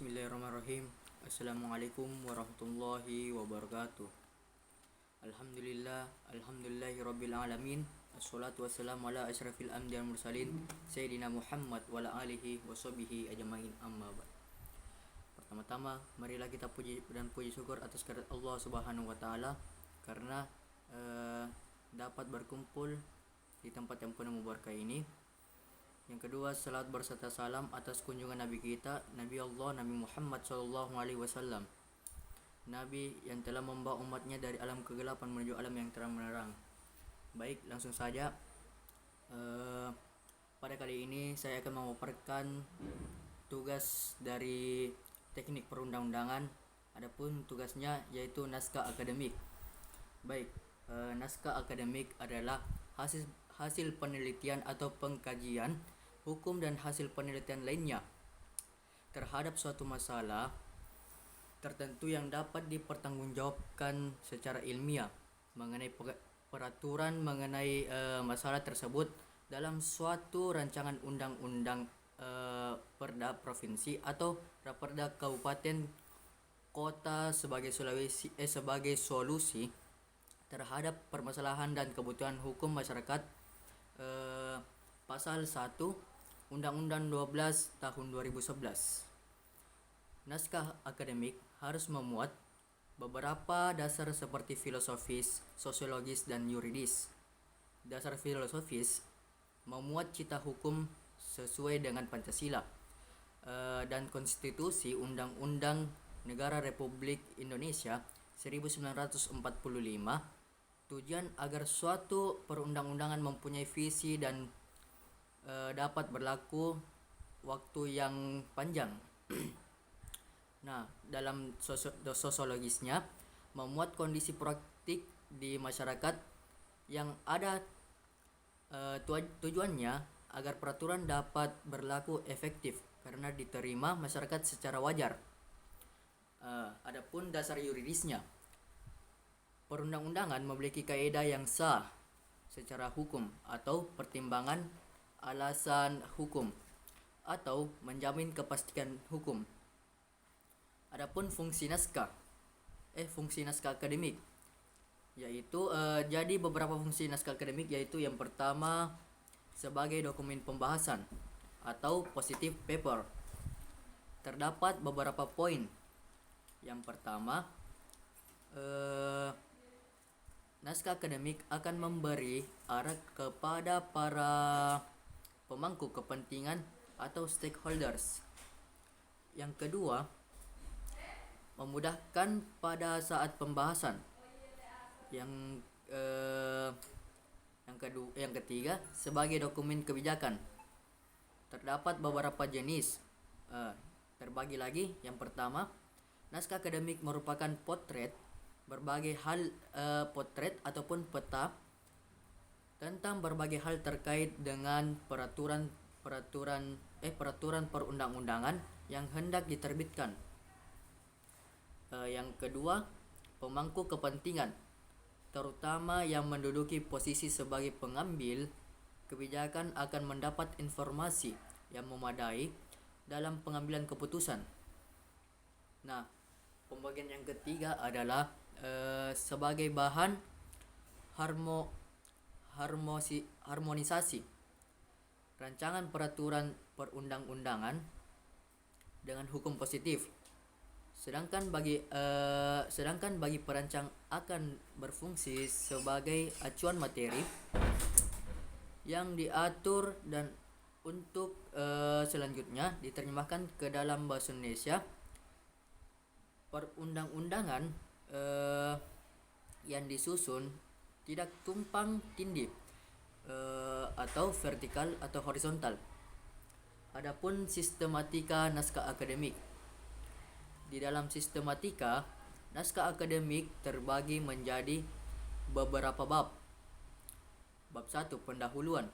Bismillahirrahmanirrahim. Assalamualaikum warahmatullahi wabarakatuh. Alhamdulillahi rabbil alamin. Assalatu wassalamu ala asyrafil anbiya'i wal mursalin Sayyidina Muhammad wa ala alihi wa sahbihi ajmain, amma ba'd. Pertama-tama marilah kita puji syukur atas kehadirat Allah Subhanahu wa taala karena dapat berkumpul di tempat yang penuh berkah ini. Yang kedua, salat berserta salam atas kunjungan Nabi kita, Nabi Allah, Nabi Muhammad SAW, Nabi yang telah membawa umatnya dari alam kegelapan menuju alam yang terang menerang. Baik, langsung saja. Pada kali ini saya akan memaparkan tugas dari teknik perundang-undangan. Adapun tugasnya yaitu naskah akademik. Baik, naskah akademik adalah hasil penelitian atau pengkajian hukum dan hasil penelitian lainnya terhadap suatu masalah tertentu yang dapat dipertanggungjawabkan secara ilmiah mengenai peraturan mengenai masalah tersebut dalam suatu rancangan undang-undang perda provinsi atau raperda kabupaten kota sebagai solusi terhadap permasalahan dan kebutuhan hukum masyarakat. Pasal 1 Undang-Undang 12 tahun 2011. Naskah akademik harus memuat beberapa dasar seperti filosofis, sosiologis, dan yuridis. Dasar filosofis memuat cita hukum sesuai dengan Pancasila dan Konstitusi Undang-Undang Negara Republik Indonesia 1945. Tujuan agar suatu perundang-undangan mempunyai visi dan dapat berlaku waktu yang panjang. Nah, dalam sosiologisnya memuat kondisi praktik di masyarakat yang ada tujuannya agar peraturan dapat berlaku efektif karena diterima masyarakat secara wajar. Adapun dasar yuridisnya, perundang-undangan memiliki kaidah yang sah secara hukum atau pertimbangan alasan hukum atau menjamin kepastian hukum. Adapun fungsi naskah akademik yaitu jadi beberapa fungsi naskah akademik yaitu yang pertama sebagai dokumen pembahasan atau positive paper. Terdapat beberapa poin. Yang pertama, naskah akademik akan memberi arah kepada para pemangku kepentingan atau stakeholders. Yang kedua, memudahkan pada saat pembahasan. Yang ketiga, sebagai dokumen kebijakan. Terdapat beberapa jenis. Terbagi lagi. Yang pertama, naskah akademik merupakan potret berbagai hal, potret ataupun peta tentang berbagai hal terkait dengan peraturan perundang-undangan yang hendak diterbitkan. Yang kedua, pemangku kepentingan, terutama yang menduduki posisi sebagai pengambil kebijakan akan mendapat informasi yang memadai dalam pengambilan keputusan. Nah, pembagian yang ketiga adalah sebagai bahan harmonisasi rancangan peraturan perundang-undangan dengan hukum positif. Sedangkan bagi perancang akan berfungsi sebagai acuan materi yang diatur dan untuk selanjutnya diterjemahkan ke dalam bahasa Indonesia. Perundang-undangan yang disusun tidak tumpang tindih atau vertikal atau horizontal. Adapun sistematika naskah akademik. Di dalam sistematika, naskah akademik terbagi menjadi beberapa bab. Bab 1, pendahuluan.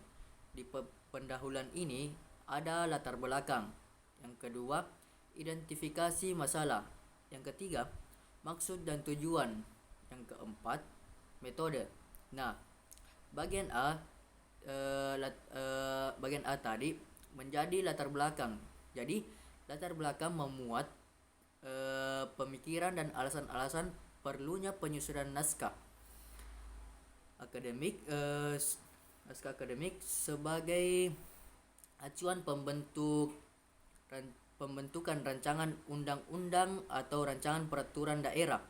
Di pendahuluan ini ada latar belakang. Yang kedua, identifikasi masalah. Yang ketiga, maksud dan tujuan. Yang keempat, metode. Nah, bagian A tadi menjadi latar belakang. Jadi Latar belakang memuat pemikiran dan alasan-alasan perlunya penyusunan naskah akademik sebagai acuan pembentukan rancangan undang-undang atau rancangan peraturan daerah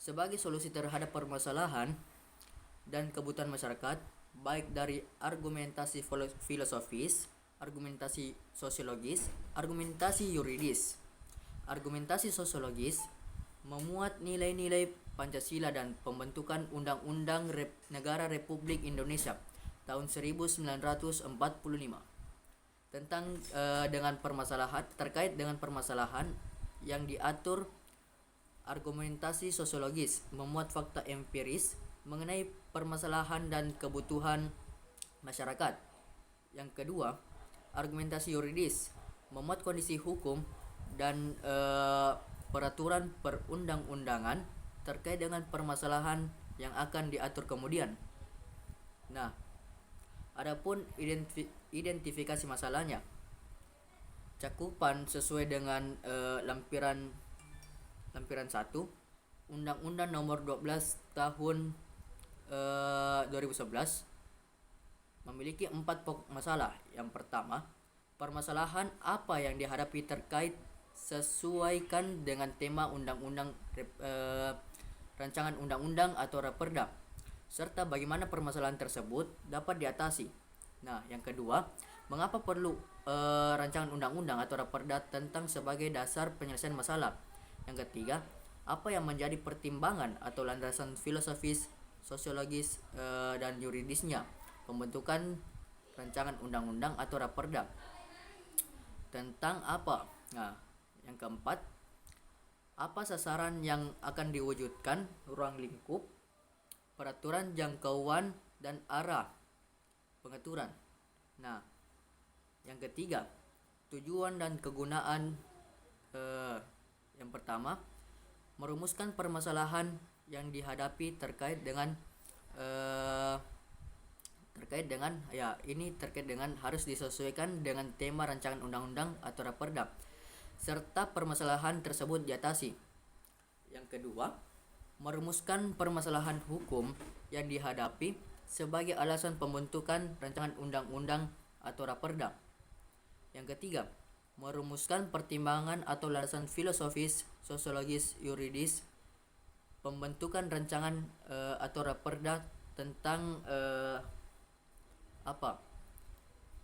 sebagai solusi terhadap permasalahan dan kebutuhan masyarakat, baik dari argumentasi filosofis, argumentasi sosiologis, argumentasi yuridis. Argumentasi sosiologis memuat nilai-nilai Pancasila dan pembentukan Undang-Undang Negara Republik Indonesia tahun 1945 tentang terkait dengan permasalahan yang diatur. Argumentasi sosiologis memuat fakta empiris mengenai permasalahan dan kebutuhan masyarakat. Yang kedua, argumentasi yuridis memuat kondisi hukum dan peraturan perundang-undangan terkait dengan permasalahan yang akan diatur kemudian. Nah, adapun identifikasi masalahnya, cakupan sesuai dengan lampiran 1 Undang-Undang Nomor 12 Tahun 2011 memiliki 4 pokok masalah. Yang pertama, permasalahan apa yang dihadapi terkait sesuaikan dengan tema rancangan undang-undang atau raperda, serta bagaimana permasalahan tersebut dapat diatasi. Nah, yang kedua, mengapa perlu rancangan undang-undang atau raperda tentang sebagai dasar penyelesaian masalah. Yang ketiga, apa yang menjadi pertimbangan atau landasan filosofis, sosiologis, dan yuridisnya pembentukan rancangan undang-undang atau raperda tentang apa. Nah, yang keempat, apa sasaran yang akan diwujudkan, ruang lingkup, peraturan jangkauan, dan arah pengaturan. Nah, yang ketiga, tujuan dan kegunaan. Yang pertama, merumuskan permasalahan yang dihadapi terkait dengan harus disesuaikan dengan tema rancangan undang-undang atau raperda, serta permasalahan tersebut diatasi. Yang kedua, merumuskan permasalahan hukum yang dihadapi sebagai alasan pembentukan rancangan undang-undang atau raperda. Yang ketiga, merumuskan pertimbangan atau landasan filosofis, sosiologis, yuridis pembentukan rancangan atau raperda tentang apa.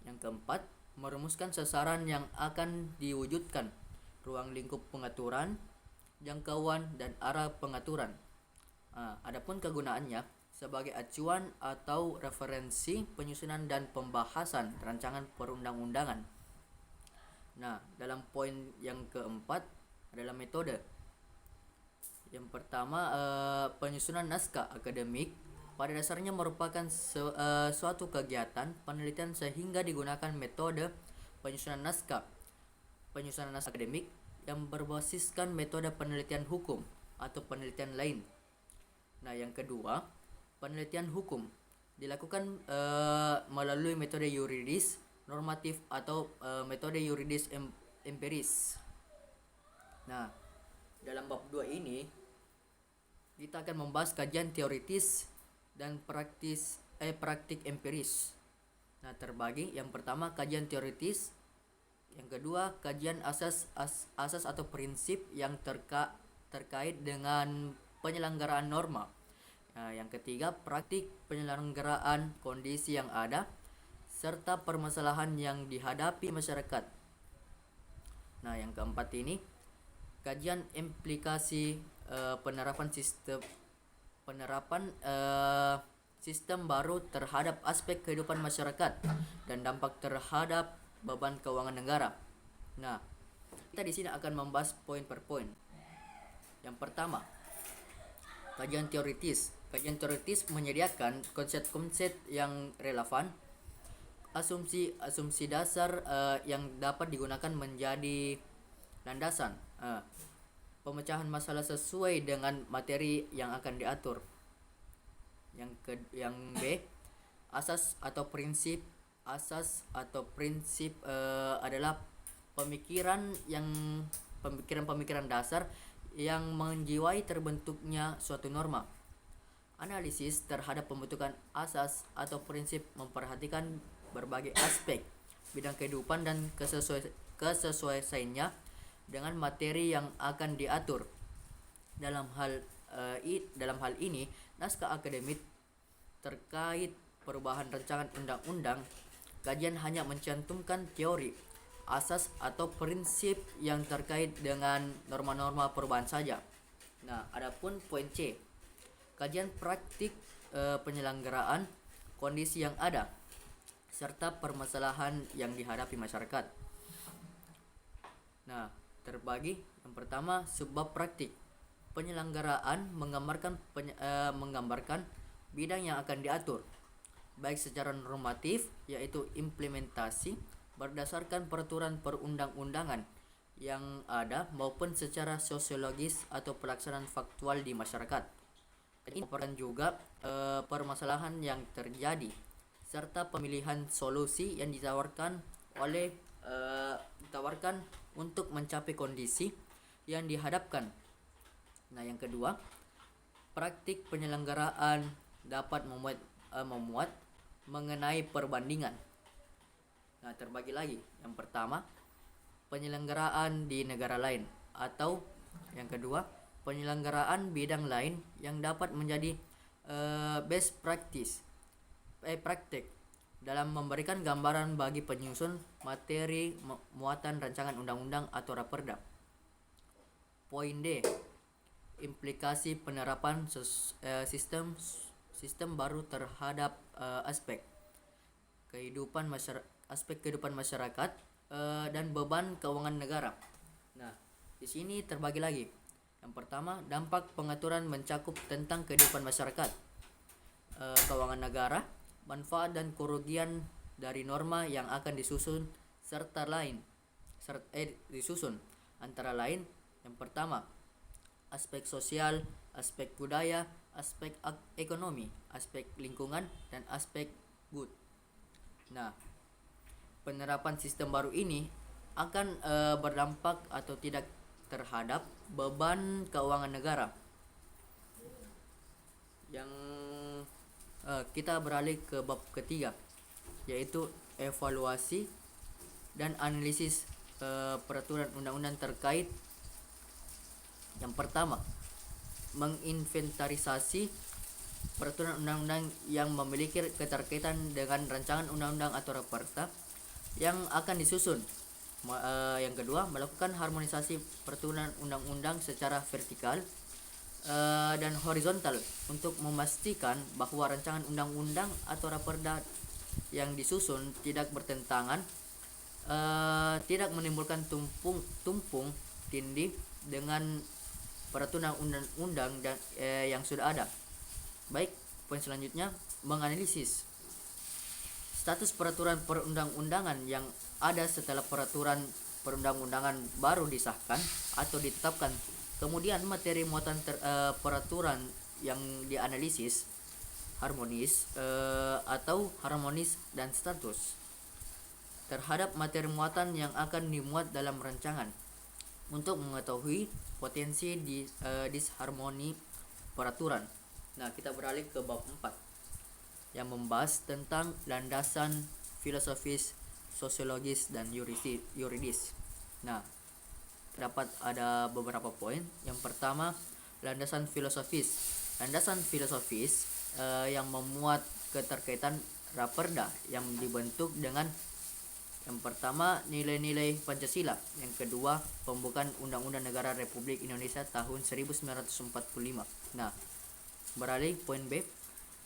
Yang keempat, merumuskan sasaran yang akan diwujudkan, ruang lingkup pengaturan, jangkauan, dan arah pengaturan. Adapun kegunaannya sebagai acuan atau referensi penyusunan dan pembahasan rancangan perundang-undangan. Nah, dalam poin yang keempat adalah metode. Yang pertama, penyusunan naskah akademik pada dasarnya merupakan suatu kegiatan penelitian sehingga digunakan metode penyusunan naskah akademik yang berbasiskan metode penelitian hukum atau penelitian lain. Nah, yang kedua, penelitian hukum dilakukan melalui metode yuridis normatif atau metode yuridis empiris. Nah, dalam bab 2 ini kita akan membahas kajian teoritis dan praktik empiris. Nah, terbagi. Yang pertama, kajian teoritis. Yang kedua, kajian asas atau prinsip yang terkait dengan penyelenggaraan norma. Nah, yang ketiga, praktik penyelenggaraan kondisi yang ada serta permasalahan yang dihadapi masyarakat. Nah, yang keempat ini kajian implikasi penerapan sistem baru terhadap aspek kehidupan masyarakat dan dampak terhadap beban keuangan negara. Nah, kita di sini akan membahas poin per poin. Yang pertama, kajian teoritis. Kajian teoritis menyediakan konsep-konsep yang relevan, asumsi dasar yang dapat digunakan menjadi landasan pemecahan masalah sesuai dengan materi yang akan diatur. Yang B, asas atau prinsip adalah pemikiran dasar yang menjiwai terbentuknya suatu norma. Analisis terhadap pembentukan asas atau prinsip memperhatikan berbagai aspek bidang kehidupan dan kesesuaiannya dengan materi yang akan diatur. Dalam hal ini, naskah akademik terkait perubahan rancangan undang-undang kajian hanya mencantumkan teori, asas atau prinsip yang terkait dengan norma-norma perubahan saja. Nah, adapun poin C, kajian praktik penyelenggaraan kondisi yang ada serta permasalahan yang dihadapi masyarakat. Nah, terbagi yang pertama sebab praktik. Penyelenggaraan menggambarkan bidang yang akan diatur, baik secara normatif yaitu implementasi berdasarkan peraturan perundang-undangan yang ada maupun secara sosiologis atau pelaksanaan faktual di masyarakat. Ini merupakan juga permasalahan yang terjadi serta pemilihan solusi yang ditawarkan untuk mencapai kondisi yang dihadapkan. Nah, yang kedua, praktik penyelenggaraan dapat memuat mengenai perbandingan. Nah, terbagi lagi. Yang pertama, penyelenggaraan di negara lain, atau yang kedua, penyelenggaraan bidang lain yang dapat menjadi best praktik dalam memberikan gambaran bagi penyusun materi muatan rancangan undang-undang atau raperda. Poin D, implikasi penerapan sistem baru terhadap aspek kehidupan masyarakat dan beban keuangan negara. Nah, di sini terbagi lagi. Yang pertama, dampak pengaturan mencakup tentang kehidupan masyarakat, keuangan negara, manfaat dan kerugian dari norma yang akan disusun antara lain. Yang pertama, aspek sosial, aspek budaya, aspek ekonomi, aspek lingkungan, dan aspek good. Nah, penerapan sistem baru ini akan berdampak atau tidak terhadap beban keuangan negara. Yang kita beralih ke bab ketiga, yaitu evaluasi dan analisis peraturan undang-undang terkait. Yang pertama, menginventarisasi peraturan undang-undang yang memiliki keterkaitan dengan rancangan undang-undang atau raperda yang akan disusun. Yang kedua, melakukan harmonisasi peraturan undang-undang secara vertikal dan horizontal untuk memastikan bahwa rancangan undang-undang atau raperda yang disusun tidak bertentangan, tidak menimbulkan tumpang tindih dengan peraturan undang-undang yang sudah ada. Baik, poin selanjutnya, menganalisis status peraturan perundang-undangan yang ada setelah peraturan perundang-undangan baru disahkan atau ditetapkan. Kemudian materi muatan peraturan yang dianalisis harmonis dan status terhadap materi muatan yang akan dimuat dalam rancangan untuk mengetahui potensi disharmoni peraturan. Nah, kita beralih ke bab 4 yang membahas tentang landasan filosofis, sosiologis, dan yuridis. Nah, terdapat ada beberapa poin. Yang pertama, landasan filosofis. Landasan filosofis yang memuat keterkaitan raperda yang dibentuk dengan yang pertama, nilai-nilai Pancasila. Yang kedua, pembukaan Undang-Undang Negara Republik Indonesia tahun 1945. Nah, beralih poin B,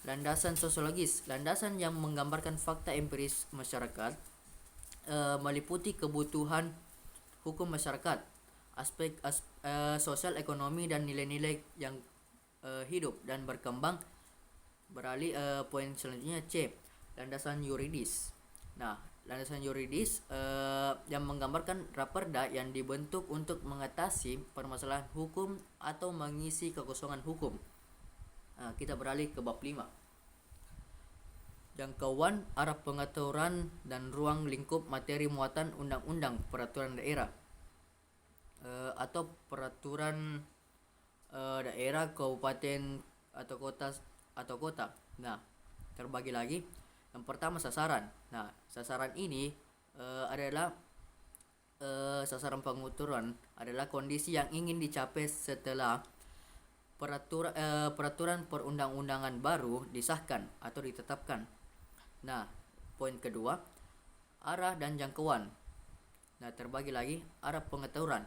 landasan sosiologis. Landasan yang menggambarkan fakta empiris masyarakat, meliputi kebutuhan hukum masyarakat, aspek sosial ekonomi dan nilai-nilai yang hidup dan berkembang. Beralih poin selanjutnya C, landasan yuridis. Nah, landasan yuridis yang menggambarkan raperda yang dibentuk untuk mengatasi permasalahan hukum atau mengisi kekosongan hukum. Kita beralih ke bab 5. jangkauan, arah pengaturan, dan ruang lingkup materi muatan undang-undang peraturan daerah atau peraturan daerah, kabupaten atau kota. Nah, terbagi lagi. Yang pertama sasaran. Nah, sasaran ini adalah sasaran pengaturan adalah kondisi yang ingin dicapai setelah peraturan perundang-undangan baru disahkan atau ditetapkan. Nah, poin kedua, arah dan jangkauan. Nah, terbagi lagi arah pengaturan.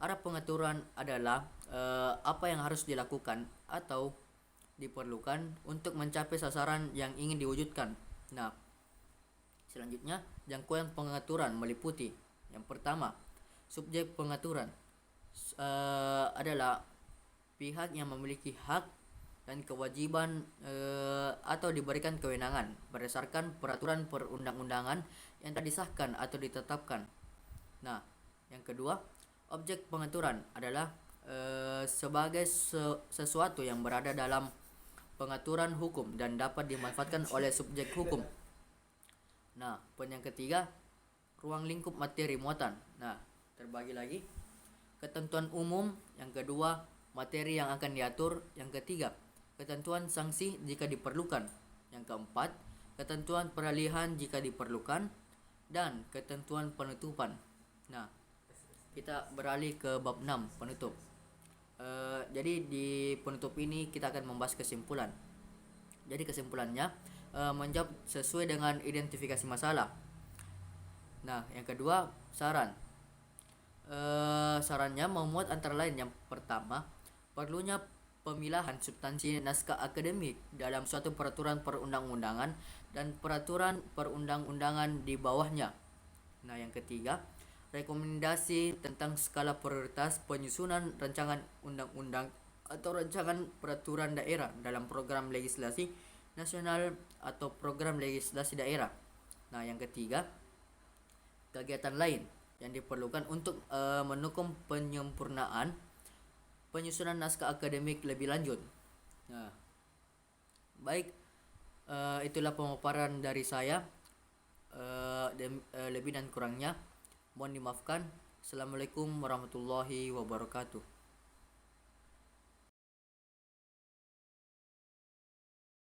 Arah pengaturan adalah apa yang harus dilakukan atau diperlukan untuk mencapai sasaran yang ingin diwujudkan. Nah, selanjutnya jangkauan pengaturan meliputi yang pertama, subjek pengaturan adalah pihak yang memiliki hak dan kewajiban atau diberikan kewenangan berdasarkan peraturan perundang-undangan yang telah disahkan atau ditetapkan. Nah, yang kedua, objek pengaturan adalah sebagai sesuatu yang berada dalam pengaturan hukum dan dapat dimanfaatkan oleh subjek hukum. Nah, poin yang ketiga, ruang lingkup materi muatan. Nah, terbagi lagi ketentuan umum, yang kedua materi yang akan diatur, yang ketiga ketentuan sanksi jika diperlukan, yang keempat ketentuan peralihan jika diperlukan, dan ketentuan penutupan. Nah, kita beralih ke bab 6, penutup. Jadi di penutup ini kita akan membahas kesimpulan. Jadi kesimpulannya menjawab sesuai dengan identifikasi masalah. Nah, yang kedua saran. Sarannya memuat antara lain yang pertama, perlunya pemilahan substansi naskah akademik dalam suatu peraturan perundang-undangan dan peraturan perundang-undangan di bawahnya. Nah, yang ketiga, rekomendasi tentang skala prioritas penyusunan rancangan undang-undang atau rancangan peraturan daerah dalam program legislasi nasional atau program legislasi daerah. Nah, yang ketiga, kegiatan lain yang diperlukan untuk mendukung penyempurnaan penyusunan naskah akademik lebih lanjut. Nah, baik, itulah pemaparan dari saya. Lebih dan kurangnya mohon dimaafkan. Assalamualaikum warahmatullahi wabarakatuh.